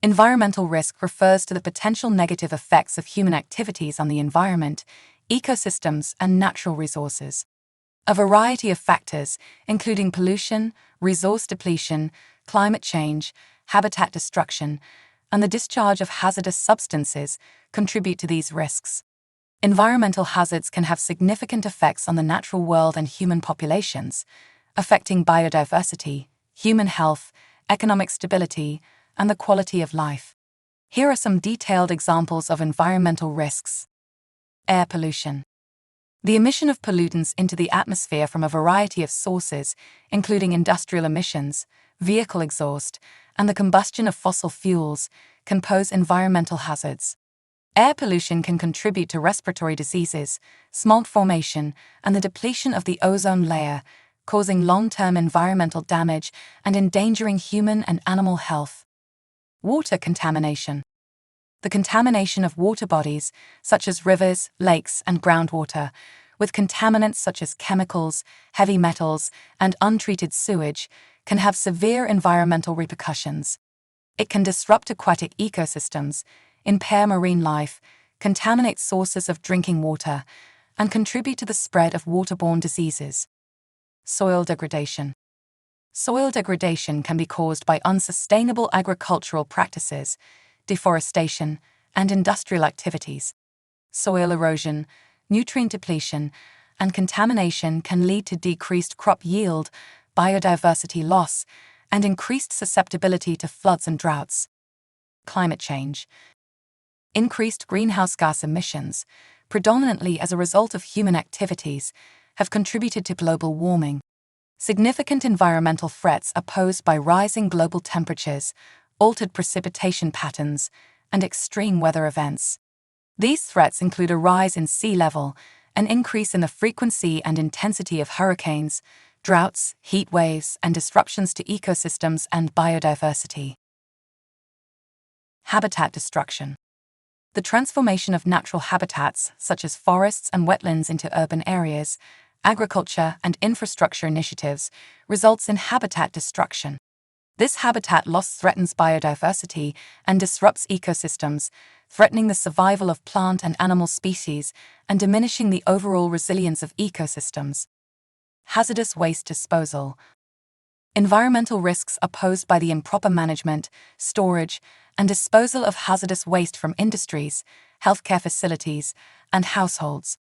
Environmental risk refers to the potential negative effects of human activities on the environment, ecosystems, and natural resources. A variety of factors, including pollution, resource depletion, climate change, habitat destruction, and the discharge of hazardous substances, contribute to these risks. Environmental hazards can have significant effects on the natural world and human populations, affecting biodiversity, human health, economic stability, and the quality of life. Here are some detailed examples of environmental risks. Air pollution. The emission of pollutants into the atmosphere from a variety of sources, including industrial emissions, vehicle exhaust, and the combustion of fossil fuels, can pose environmental hazards. Air pollution can contribute to respiratory diseases, smog formation, and the depletion of the ozone layer, causing long-term environmental damage and endangering human and animal health. Water contamination. The contamination of water bodies, such as rivers, lakes, and groundwater, with contaminants such as chemicals, heavy metals, and untreated sewage, can have severe environmental repercussions. It can disrupt aquatic ecosystems, impair marine life, contaminate sources of drinking water, and contribute to the spread of waterborne diseases. Soil degradation. Soil degradation can be caused by unsustainable agricultural practices, deforestation, and industrial activities. Soil erosion, nutrient depletion, and contamination can lead to decreased crop yield, biodiversity loss, and increased susceptibility to floods and droughts. Climate change. Increased greenhouse gas emissions, predominantly as a result of human activities, have contributed to global warming. Significant environmental threats are posed by rising global temperatures, altered precipitation patterns, and extreme weather events. These threats include a rise in sea level, an increase in the frequency and intensity of hurricanes, droughts, heat waves, and disruptions to ecosystems and biodiversity. Habitat destruction. The transformation of natural habitats, such as forests and wetlands, into urban areas, agriculture, and infrastructure initiatives, results in habitat destruction. This habitat loss threatens biodiversity and disrupts ecosystems, threatening the survival of plant and animal species and diminishing the overall resilience of ecosystems. Hazardous waste disposal. Environmental risks are posed by the improper management, storage, and disposal of hazardous waste from industries, healthcare facilities, and households.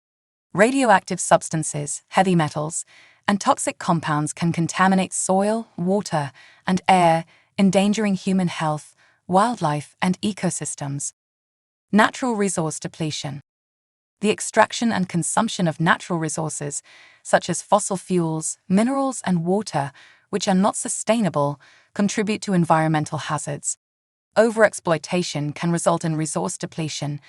Radioactive substances, heavy metals, and toxic compounds can contaminate soil, water, and air, endangering human health, wildlife, and ecosystems. Natural resource depletion. The extraction and consumption of natural resources, such as fossil fuels, minerals, and water, which are not sustainable, contribute to environmental hazards. Overexploitation can result in resource depletion,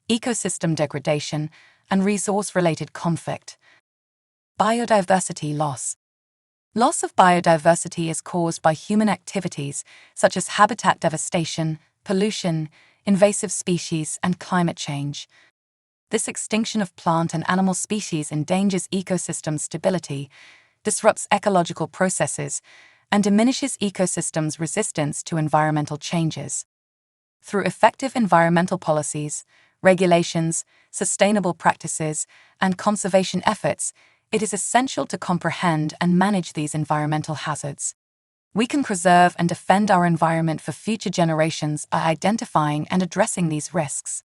ecosystem degradation, and resource-related conflict. Biodiversity loss. Loss of biodiversity is caused by human activities such as habitat devastation, pollution, invasive species, and climate change. This extinction of plant and animal species endangers ecosystem stability, disrupts ecological processes, and diminishes ecosystems' resistance to environmental changes. Through effective environmental policies, regulations, sustainable practices, and conservation efforts, it is essential to comprehend and manage these environmental hazards. We can preserve and defend our environment for future generations by identifying and addressing these risks.